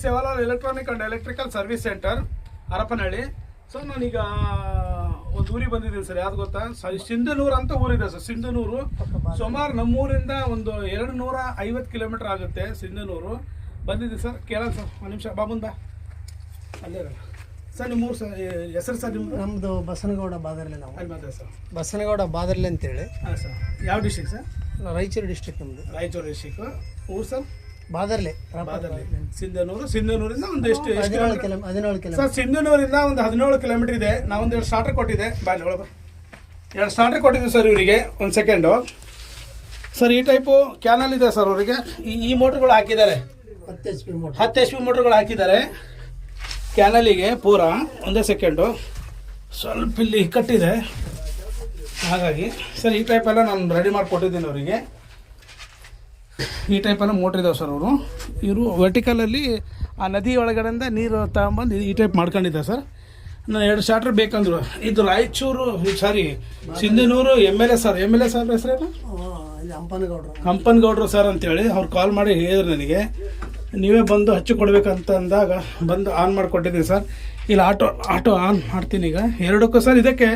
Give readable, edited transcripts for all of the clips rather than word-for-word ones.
Sevalal electronic and electrical service centre Harapanahalli. Sir ನಾನೀಗ ಒಂದು ಊರಿಗೆ ಬಂದಿದ್ದೀನಿ ಸರ್. ಯಾವ್ದು ಗೊತ್ತಾ, ಸಿಂಧನೂರು ಅಂತ ಊರಿದೆ ಸರ್. ಸಿಂಧನೂರು ಸುಮಾರು ನಮ್ಮೂರಿಂದ ಒಂದು 250 ಕಿಲೋಮೀಟರ್ ಆಗುತ್ತೆ ಸಿಂಧನೂರು. ಬಂದಿದ್ದೀನಿ ಸರ್. ಕೇಳೋಣ ಸರ್, ಒಂದು ನಿಮಿಷ ಬಾಬುಂದ ಅಲ್ಲೇ ಸರ್. ನಿಮ್ಮ ಊರು ಸರ್, ಹೆಸರು ಸರ್ ನಿಮ್ಮದು? ನಮ್ಮದು ಬಸನಗೌಡ ಬಾದರ್ಲೆ. ನಾವು ಅಲ್ಲಿ ಮಾತಾಡಿ ಸರ್. ಬಸನಗೌಡ ಬಾದರ್ಲೆ ಅಂತೇಳಿ. ಹಾಂ ಸರ್. ಯಾವ ಡಿಸ್ಟ್ರಿಕ್ ಸರ್? ರಾಯಚೂರು ಡಿಸ್ಟ್ರಿಕ್ಟ್. ನಮ್ಮದು ರಾಯಚೂರು ಡಿಸ್ಟ್ರಿಕ್. ಊರು ಸರ್? ಬಾದರ್ಲೆ. ಸಿಂಧನೂರು. ಸಿಂಧನೂರಿಂದ ಒಂದು ಎಷ್ಟು 17 ಕಿಲೋಮೀಟರ್ ಸರ್. ಸಿಂಧನೂರಿಂದ ಒಂದು 17 ಕಿಲೋಮೀಟರ್ ಇದೆ. ನಾವೊಂದು 2 ಸ್ಟಾರ್ಟರ್ ಕೊಟ್ಟಿದ್ದೆ. ಬಾಯ್ ಒಳಗೆ 2 ಸ್ಟಾರ್ಟರ್ ಕೊಟ್ಟಿದ್ದೆ ಸರ್ ಇವರಿಗೆ. ಒಂದು ಸೆಕೆಂಡು ಸರ್. ಈ ಟೈಪು ಕ್ಯಾನಲ್ ಇದೆ ಸರ್ ಅವರಿಗೆ. ಈ ಮೋಟ್ರ್ಗಳು ಹಾಕಿದ್ದಾರೆ, 10 HP ಮೋಟ್ರ್. 10 HP ಮೋಟ್ರ್ಗಳು ಹಾಕಿದ್ದಾರೆ ಕ್ಯಾನಲಿಗೆ ಪೂರ. ಒಂದೇ ಸೆಕೆಂಡು, ಸ್ವಲ್ಪ ಇಲ್ಲಿ ಇಕ್ಕಟ್ಟಿದೆ ಹಾಗಾಗಿ ಸರ್. ಈ ಟೈಪೆಲ್ಲ ನಾನು ರೆಡಿ ಮಾಡಿಕೊಟ್ಟಿದ್ದೀನಿ ಅವರಿಗೆ. ಈ ಟೈಪೆಲ್ಲ ಮೋಟ್ರ್ ಇದಾವೆ ಸರ್. ಇವರು ವರ್ಟಿಕಲಲ್ಲಿ ಆ ನದಿ ಒಳಗಡೆಯಿಂದ ನೀರು ತಗೊಂಬಂದು ಈ ಟೈಪ್ ಮಾಡ್ಕೊಂಡಿದ್ದೆ ಸರ್. ನಾನು 2 ಸ್ಟಾರ್ಟರ್ ಬೇಕಂದ್ರು. ಇದು Raichur, sorry Sindhanur MLA sir. MLA sir ಹೆಸರೇನು? ಹಂಪನಗೌಡರು ಸರ್ ಅಂತೇಳಿ ಅವ್ರು ಕಾಲ್ ಮಾಡಿ ಹೇಳಿದ್ರು ನನಗೆ, ನೀವೇ ಬಂದು ಹಚ್ಚಿ ಕೊಡ್ಬೇಕಂತ ಅಂದಾಗ ಬಂದು ಆನ್ ಮಾಡಿಕೊಟ್ಟಿದ್ದೀನಿ ಸರ್. ಇಲ್ಲಿ ಆಟೋ ಆನ್ ಮಾಡ್ತೀನಿ ಈಗ. ಎರಡಕ್ಕೂ ಸರ್, ಇದಕ್ಕೆ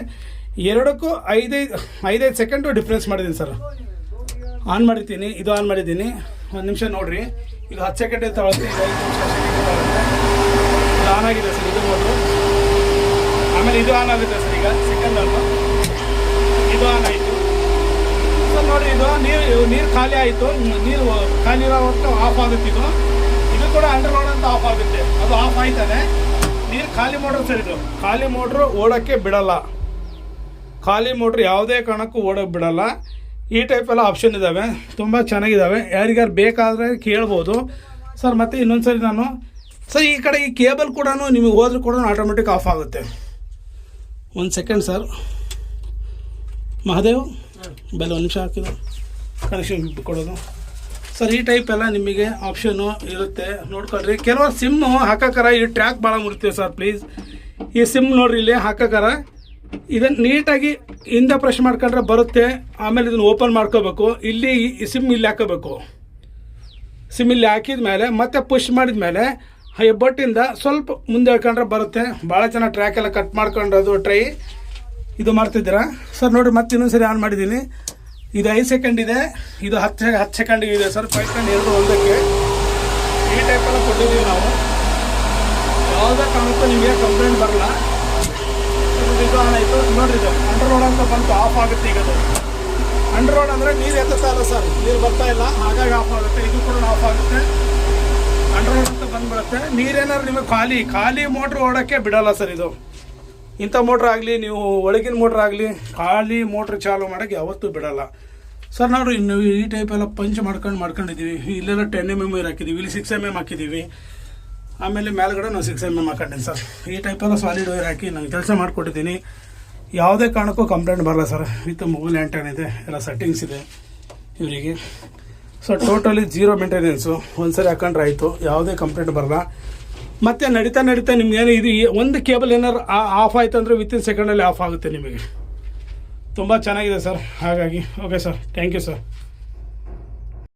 ಎರಡಕ್ಕೂ 5 ಸೆಕೆಂಡು ಡಿಫ್ರೆನ್ಸ್ ಮಾಡಿದ್ದೀನಿ ಸರ್. ಆನ್ ಮಾಡಿದ್ದೀನಿ, ಇದು ಆನ್ ಮಾಡಿದ್ದೀನಿ. 1 ನಿಮಿಷ ನೋಡಿರಿ. ಇದು 10 ಸೆಕೆಂಡ್ ತಗೊಳ್ತೀನಿ, ಇದು 5 ನಿಮಿಷ ಇದು ಆನ್ ಆಗಿದೆ ಸರ್. ಇದು ಮೋಟ್ರು. ಆಮೇಲೆ ಇದು ಆನ್ ಆಗುತ್ತೆ ಸರ್. ಈಗ ಸೆಕೆಂಡಲ್ಲೂ ಇದು ಆನ್ ಆಯಿತು ಸರ್. ನೋಡಿ, ಇದು ನೀರು ಖಾಲಿ ಆಯಿತು. ನೀರು ಖಾಲಿ ಇರೋ ಹೊತ್ತು ಆಫ್ ಆಗುತ್ತೆ. ಇದು ಕೂಡ ಅಂಡರ್ ಲೋಡ್ ಅಂತ ಆಫ್ ಆಗುತ್ತೆ. ಅದು ಆಫ್ ಆಯ್ತಾನೆ. ನೀರು ಖಾಲಿ ಮೋಟ್ರ್ ಸರ್. ಇದು ಖಾಲಿ ಮೋಟ್ರು ಓಡೋಕ್ಕೆ ಬಿಡಲ್ಲ. ಖಾಲಿ ಮೋಟ್ರ್ ಯಾವುದೇ ಕಾರಣಕ್ಕೂ ಓಡೋಕ್ಕೆ ಬಿಡಲ್ಲ. ಈ ಟೈಪೆಲ್ಲ ಆಪ್ಷನ್ ಇದ್ದಾವೆ, ತುಂಬ ಚೆನ್ನಾಗಿದ್ದಾವೆ. ಯಾರಿಗಾರು ಬೇಕಾದರೆ ಕೇಳ್ಬೋದು ಸರ್. ಮತ್ತು ಇನ್ನೊಂದು ಸರಿ ನಾನು ಸರ್, ಈ ಕಡೆ ಈ ಕೇಬಲ್ ಕೂಡ ನಿಮಗೆ ಹೋದ್ರೂ ಕೂಡ ಆಟೋಮೆಟಿಕ್ ಆಫ್ ಆಗುತ್ತೆ. 1 ಸೆಕೆಂಡ್ ಸರ್. ಮಹಾದೇವ್ ಬೆಲ್ಲ 1 ನಿಮಿಷ ಹಾಕಿದ್ದು ಕನೆಕ್ಷನ್ ಕೊಡೋದು ಸರ್. ಈ ಟೈಪ್ ಎಲ್ಲ ನಿಮಗೆ ಆಪ್ಷನ್ನು ಇರುತ್ತೆ, ನೋಡ್ಕೊಳ್ರಿ. ಕೆಲವರು ಸಿಮ್ಮು ಹಾಕಕ್ಕಾರ ಈ ಟ್ರ್ಯಾಕ್ ಭಾಳ ಮುರಿತೀವಿ ಸರ್. ಪ್ಲೀಸ್ ಈ ಸಿಮ್ ನೋಡ್ರಿ, ಇಲ್ಲಿ ಹಾಕಕ್ಕಾರ ಇದನ್ನು ನೀಟಾಗಿ ಹಿಂದೆ ಪ್ರೆಸ್ ಮಾಡ್ಕೊಂಡ್ರೆ ಬರುತ್ತೆ. ಆಮೇಲೆ ಇದನ್ನು ಓಪನ್ ಮಾಡ್ಕೋಬೇಕು. ಇಲ್ಲಿ ಈ ಸಿಮ್ ಇಲ್ಲಿ ಹಾಕೋಬೇಕು. ಸಿಮ್ ಇಲ್ಲಿ ಹಾಕಿದ ಮೇಲೆ ಮತ್ತೆ ಪುಷ್ ಮಾಡಿದ ಮೇಲೆ ಹೆಬ್ಬಟ್ಟಿಂದ ಸ್ವಲ್ಪ ಮುಂದೆ ಹೇಳ್ಕೊಂಡ್ರೆ ಬರುತ್ತೆ. ಭಾಳ ಚೆನ್ನಾಗಿ ಟ್ರ್ಯಾಕ್ ಎಲ್ಲ ಕಟ್ ಮಾಡ್ಕೊಂಡದು ಟ್ರೈ ಇದು ಮಾಡ್ತಿದ್ದೀರಾ ಸರ್. ನೋಡಿ, ಮತ್ತೆ ಇನ್ನೊಂದು ಸರಿ ಆನ್ ಮಾಡಿದ್ದೀನಿ. ಇದು 5 ಸೆಕೆಂಡ್ ಇದೆ, ಇದು 10 ಸೆಕೆಂಡಿಗೆ ಇದೆ ಸರ್. 5 ಸೆಕೆಂಡ್ 2 ಒಂದಕ್ಕೆ ಈ ಟೈಪೆಲ್ಲ ಕೊಟ್ಟಿದ್ದೀವಿ ನಾವು. ಯಾವುದೇ ಕಾರಣಕ್ಕೂ ನಿಮಗೆ ಕಂಪ್ಲೇಂಟ್ ಬರಲ್ಲ. ಇದು ಆನ್ ಆಯಿತು ನೋಡಿರಿ. ಇದು ಅಂಡರ್ ರೋಡ್ ಅಂತ ಬಂತು, ಆಫ್ ಆಗುತ್ತೆ. ಈಗ ಅದು ಅಂಡರ್ ರೋಡ್ ಅಂದರೆ ನೀರು ಎತ್ತುತ್ತಾ ಇಲ್ಲ ಸರ್, ನೀರು ಬರ್ತಾ ಇಲ್ಲ, ಹಾಗಾಗಿ ಆಫ್ ಆಗುತ್ತೆ. ಇದು ಕೂಡ ಆಫ್ ಆಗುತ್ತೆ. ಅಂಡರ್ ರೋಡ್ ಅಂತ ಬಂದ್ಬಿಡುತ್ತೆ. ನೀರೇನಾದ್ರು ನಿಮಗೆ ಖಾಲಿ ಮೋಟ್ರ್ ಓಡೋಕ್ಕೆ ಬಿಡಲ್ಲ ಸರ್. ಇದು ಇಂಥ ಮೋಟ್ರ್ ಆಗಲಿ, ನೀವು ಒಳಗಿನ ಮೋಟ್ರ್ ಆಗಲಿ, ಖಾಲಿ ಮೋಟ್ರ್ ಚಾಲು ಮಾಡೋಕ್ಕೆ ಯಾವತ್ತೂ ಬಿಡಲ್ಲ ಸರ್. ನಾವು ಇನ್ನು ಈ ಟೈಪೆಲ್ಲ ಪಂಚ್ ಮಾಡ್ಕೊಂಡಿದ್ದೀವಿ. ಇಲ್ಲೆಲ್ಲ 10 mm ಹಾಕಿದ್ದೀವಿ, ಇಲ್ಲಿ 6 mm ಹಾಕಿದ್ದೀವಿ. ಆಮೇಲೆ ಮೇಲ್ಗಡೆ ನಾವು 6 mm ಹಾಕೊಂಡಿದ್ದೀನಿ ಸರ್. ಈ ಟೈಪೆಲ್ಲ ಸಾಲಿಡ್ ವೈರ್ ಹಾಕಿ ನಾನು ಕೆಲಸ ಮಾಡಿಕೊಟ್ಟಿದ್ದೀನಿ. ಯಾವುದೇ ಕಾರಣಕ್ಕೂ ಕಂಪ್ಲೇಂಟ್ ಬರಲ್ಲ ಸರ್. ವಿತ್ ಮೊಬೈಲ್ ಆ್ಯಂಟನ್ ಇದೆ, ಎಲ್ಲ ಸೆಟ್ಟಿಂಗ್ಸ್ ಇದೆ ಇವರಿಗೆ. So totally 0 maintenance. ಒಂದು ಸರಿ ಹಾಕೊಂಡ್ರೆ ಆಯಿತು, ಯಾವುದೇ ಕಂಪ್ಲೇಂಟ್ ಬರಲ್ಲ. ಮತ್ತು ನಡೀತಾ ನಿಮ್ಗೇನು ಇದು ಒಂದು ಕೇಬಲ್ ಏನಾರು ಆಫ್ ಆಯಿತು ಅಂದರೆ ವಿತಿನ್ ಸೆಕೆಂಡಲ್ಲಿ ಆಫ್ ಆಗುತ್ತೆ ನಿಮಗೆ. ತುಂಬ ಚೆನ್ನಾಗಿದೆ ಸರ್. ಹಾಗಾಗಿ okay sir, thank you sir.